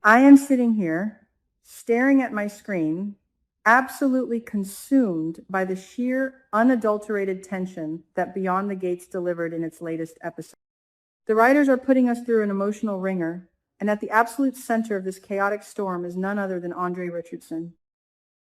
I am sitting here, staring at my screen, absolutely consumed by the sheer, unadulterated tension that Beyond the Gates delivered in its latest episode. The writers are putting us through an emotional ringer, and at the absolute center of this chaotic storm is none other than Andre Richardson.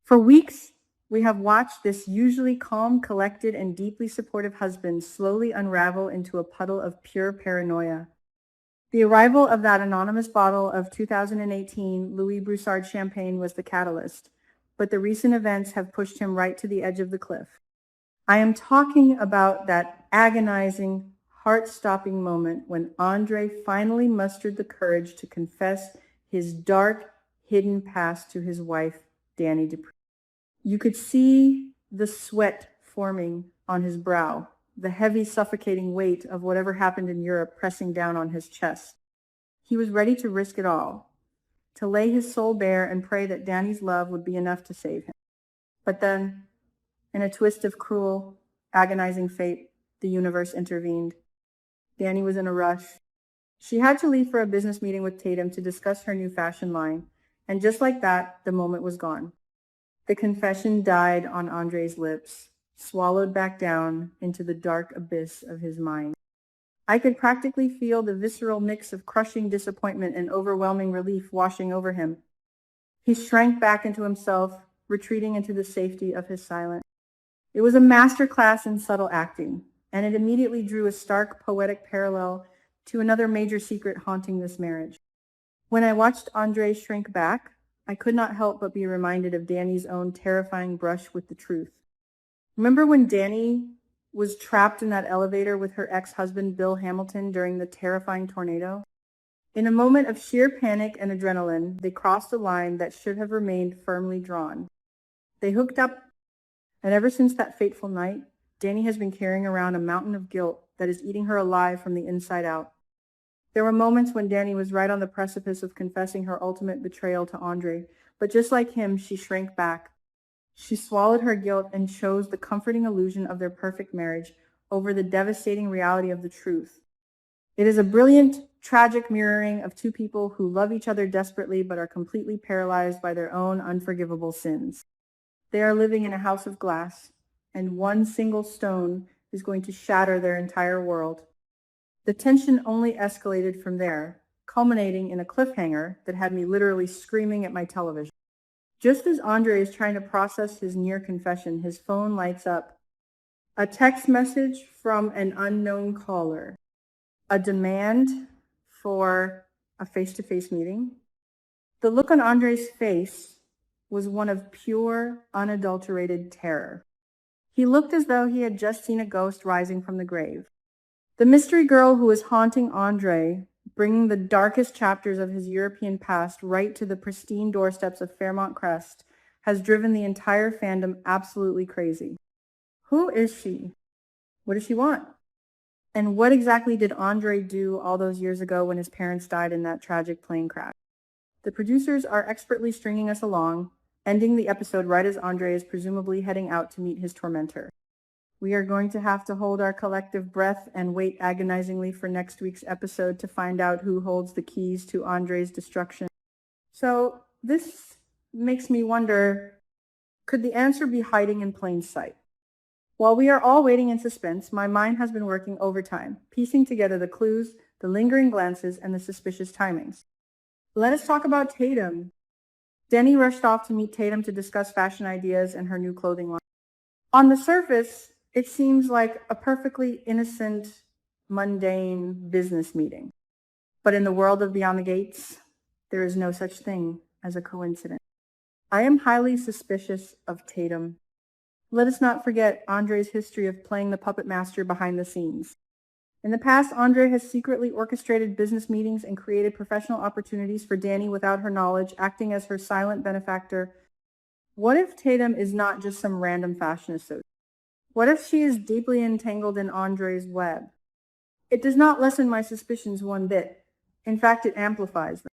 For weeks, we have watched this usually calm, collected, and deeply supportive husband slowly unravel into a puddle of pure paranoia. The arrival of that anonymous bottle of 2018 Louis Broussard champagne was the catalyst, but the recent events have pushed him right to the edge of the cliff. I am talking about that agonizing, heart-stopping moment when Andre finally mustered the courage to confess his dark, hidden past to his wife, Dany. You could see the sweat forming on his brow, the heavy, suffocating weight of whatever happened in Europe pressing down on his chest. He was ready to risk it all, to lay his soul bare and pray that Dany's love would be enough to save him. But then, in a twist of cruel, agonizing fate, the universe intervened. Dany was in a rush. She had to leave for a business meeting with Tatum to discuss her new fashion line, and just like that, the moment was gone. The confession died on Andre's lips, swallowed back down into the dark abyss of his mind. I could practically feel the visceral mix of crushing disappointment and overwhelming relief washing over him. He shrank back into himself, retreating into the safety of his silence. It was a masterclass in subtle acting, and it immediately drew a stark, poetic parallel to another major secret haunting this marriage. When I watched Andre shrink back, I could not help but be reminded of Dany's own terrifying brush with the truth. Remember when Dany was trapped in that elevator with her ex-husband Bill Hamilton during the terrifying tornado? In a moment of sheer panic and adrenaline, they crossed a line that should have remained firmly drawn. They hooked up, and ever since that fateful night, Dany has been carrying around a mountain of guilt that is eating her alive from the inside out. There were moments when Dany was right on the precipice of confessing her ultimate betrayal to Andre, but just like him, she shrank back. She swallowed her guilt and chose the comforting illusion of their perfect marriage over the devastating reality of the truth. It is a brilliant, tragic mirroring of two people who love each other desperately but are completely paralyzed by their own unforgivable sins. They are living in a house of glass, and one single stone is going to shatter their entire world. The tension only escalated from there, culminating in a cliffhanger that had me literally screaming at my television. Just as Andre is trying to process his near confession, his phone lights up. A text message from an unknown caller. A demand for a face-to-face meeting. The look on Andre's face was one of pure, unadulterated terror. He looked as though he had just seen a ghost rising from the grave. The mystery girl who was haunting Andre, bringing the darkest chapters of his European past right to the pristine doorsteps of Fairmont Crest, has driven the entire fandom absolutely crazy. Who is she? What does she want? And what exactly did Andre do all those years ago when his parents died in that tragic plane crash? The producers are expertly stringing us along, ending the episode right as Andre is presumably heading out to meet his tormentor. We are going to have to hold our collective breath and wait agonizingly for next week's episode to find out who holds the keys to Andre's destruction. So this makes me wonder, could the answer be hiding in plain sight? While we are all waiting in suspense, my mind has been working overtime, piecing together the clues, the lingering glances, and the suspicious timings. Let us talk about Tatum. Dany rushed off to meet Tatum to discuss fashion ideas and her new clothing line. On the surface, it seems like a perfectly innocent, mundane business meeting. But in the world of Beyond the Gates, there is no such thing as a coincidence. I am highly suspicious of Tatum. Let us not forget Andre's history of playing the puppet master behind the scenes. In the past, Andre has secretly orchestrated business meetings and created professional opportunities for Dany without her knowledge, acting as her silent benefactor. What if Tatum is not just some random fashion associate? What if she is deeply entangled in Andre's web? It does not lessen my suspicions one bit. In fact, it amplifies them.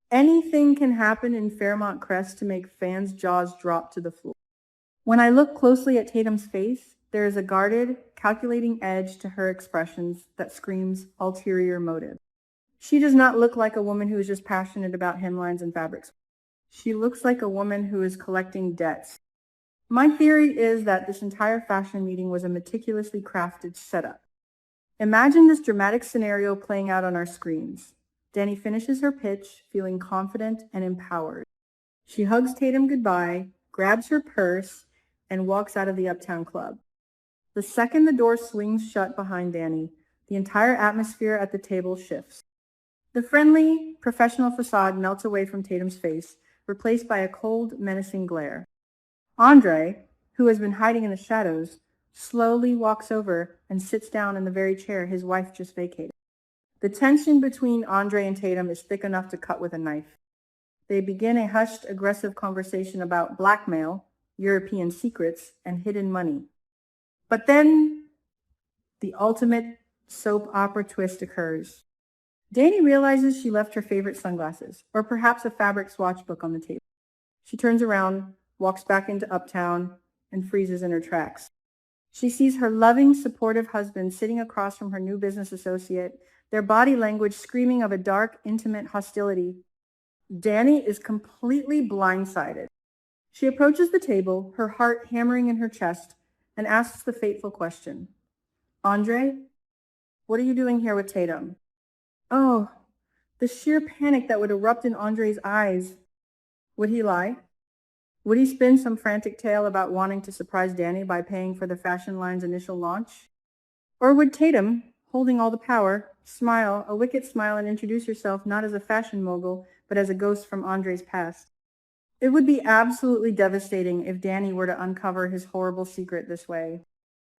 Anything can happen in Fairmont Crest to make fans' jaws drop to the floor. When I look closely at Tatum's face, there is a guarded, calculating edge to her expressions that screams ulterior motive. She does not look like a woman who is just passionate about hemlines and fabrics. She looks like a woman who is collecting debts. My theory is that this entire fashion meeting was a meticulously crafted setup. Imagine this dramatic scenario playing out on our screens. Dany finishes her pitch, feeling confident and empowered. She hugs Tatum goodbye, grabs her purse, and walks out of the Uptown Club. The second the door swings shut behind Dany, the entire atmosphere at the table shifts. The friendly, professional facade melts away from Tatum's face, replaced by a cold, menacing glare. Andre, who has been hiding in the shadows, slowly walks over and sits down in the very chair his wife just vacated. The tension between Andre and Tatum is thick enough to cut with a knife. They begin a hushed, aggressive conversation about blackmail, European secrets, and hidden money. But then the ultimate soap opera twist occurs. Dany realizes she left her favorite sunglasses, or perhaps a fabric swatch book on the table. She turns around, walks back into Uptown, and freezes in her tracks. She sees her loving, supportive husband sitting across from her new business associate, their body language screaming of a dark, intimate hostility. Dany is completely blindsided. She approaches the table, her heart hammering in her chest, and asks the fateful question. Andre, what are you doing here with Tatum? Oh, the sheer panic that would erupt in Andre's eyes. Would he lie? Would he spin some frantic tale about wanting to surprise Dany by paying for the fashion line's initial launch? Or would Tatum, holding all the power, smile, a wicked smile, and introduce herself not as a fashion mogul, but as a ghost from Andre's past? It would be absolutely devastating if Dany were to uncover his horrible secret this way.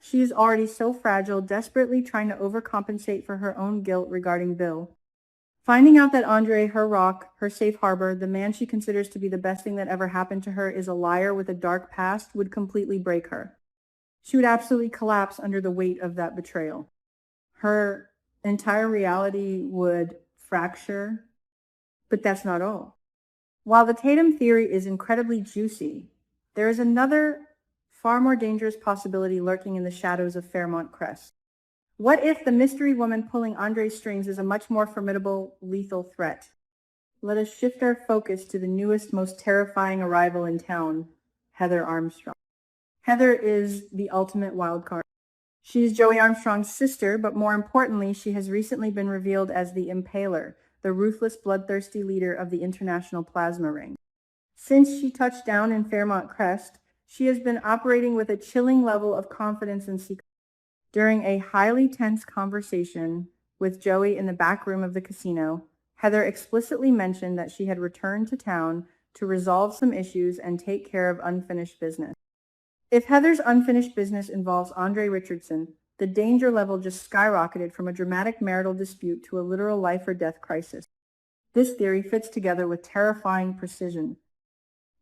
She is already so fragile, desperately trying to overcompensate for her own guilt regarding Bill. Finding out that Andre, her rock, her safe harbor, the man she considers to be the best thing that ever happened to her, is a liar with a dark past would completely break her. She would absolutely collapse under the weight of that betrayal. Her entire reality would fracture, but that's not all. While the Tatum theory is incredibly juicy, there is another, far more dangerous possibility lurking in the shadows of Fairmont Crest. What if the mystery woman pulling Andre's strings is a much more formidable, lethal threat? Let us shift our focus to the newest, most terrifying arrival in town, Heather Armstrong. Heather is the ultimate wild card. She is Joey Armstrong's sister, but more importantly, she has recently been revealed as the Impaler, the ruthless, bloodthirsty leader of the International Plasma Ring. Since she touched down in Fairmont Crest, she has been operating with a chilling level of confidence and secrecy. During a highly tense conversation with Joey in the back room of the casino, Heather explicitly mentioned that she had returned to town to resolve some issues and take care of unfinished business. If Heather's unfinished business involves Andre Richardson, the danger level just skyrocketed from a dramatic marital dispute to a literal life or death crisis. This theory fits together with terrifying precision.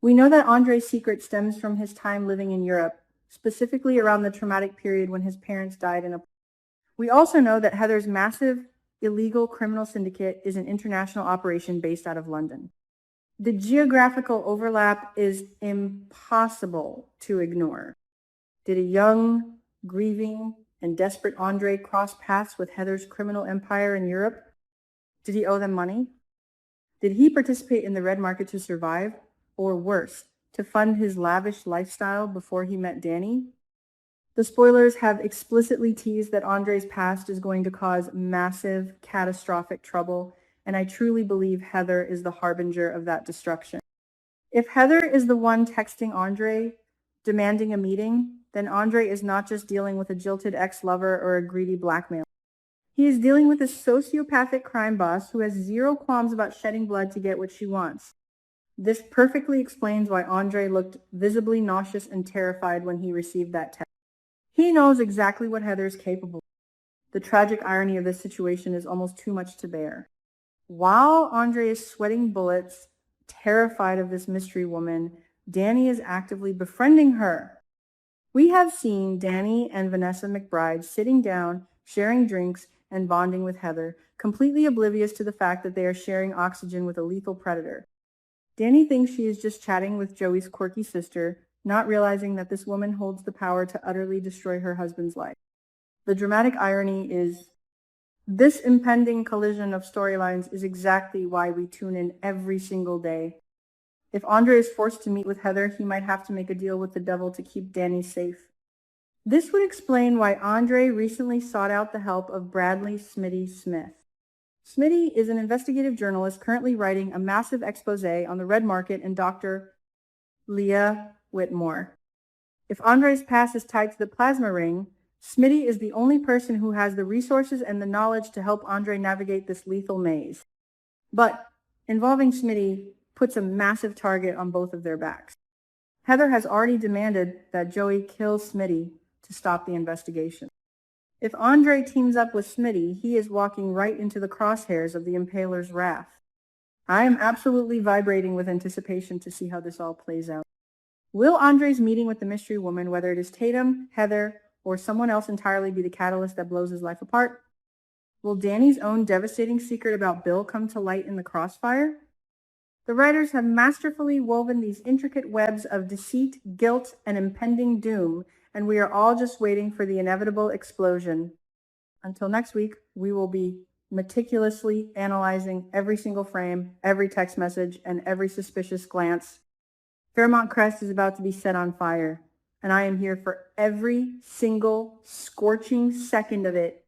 We know that Andre's secret stems from his time living in Europe, specifically around the traumatic period when his parents died in a... We also know that Heather's massive, illegal criminal syndicate is an international operation based out of London. The geographical overlap is impossible to ignore. Did a young, grieving, and desperate Andre cross paths with Heather's criminal empire in Europe? Did he owe them money? Did he participate in the red market to survive? Or worse, to fund his lavish lifestyle before he met Dany? The spoilers have explicitly teased that Andre's past is going to cause massive, catastrophic trouble, and I truly believe Heather is the harbinger of that destruction. If Heather is the one texting Andre, demanding a meeting, then Andre is not just dealing with a jilted ex-lover or a greedy blackmailer. He is dealing with a sociopathic crime boss who has zero qualms about shedding blood to get what she wants. This perfectly explains why Andre looked visibly nauseous and terrified when he received that text. He knows exactly what Heather is capable of. The tragic irony of this situation is almost too much to bear. While Andre is sweating bullets, terrified of this mystery woman, Dany is actively befriending her. We have seen Dany and Vanessa McBride sitting down, sharing drinks, and bonding with Heather, completely oblivious to the fact that they are sharing oxygen with a lethal predator. Dany thinks she is just chatting with Joey's quirky sister, not realizing that this woman holds the power to utterly destroy her husband's life. The dramatic irony is This impending collision of storylines is exactly why we tune in every single day. If Andre is forced to meet with Heather, he might have to make a deal with the devil to keep Dany safe. This would explain why Andre recently sought out the help of Bradley Smitty Smith. Smitty is an investigative journalist currently writing a massive expose on the red market and Dr. Leah Whitmore. If Andre's past is tied to the plasma ring, Smitty is the only person who has the resources and the knowledge to help Andre navigate this lethal maze. But involving Smitty puts a massive target on both of their backs. Heather has already demanded that Joey kill Smitty to stop the investigation. If Andre teams up with Smitty, he is walking right into the crosshairs of the Impaler's wrath. I am absolutely vibrating with anticipation to see how this all plays out. Will Andre's meeting with the mystery woman, whether it is Tatum, Heather, or someone else entirely, be the catalyst that blows his life apart? Will Dany's own devastating secret about Bill come to light in the crossfire? The writers have masterfully woven these intricate webs of deceit, guilt, and impending doom, and we are all just waiting for the inevitable explosion. Until next week, we will be meticulously analyzing every single frame, every text message, and every suspicious glance. Fairmont Crest is about to be set on fire, and I am here for every single scorching second of it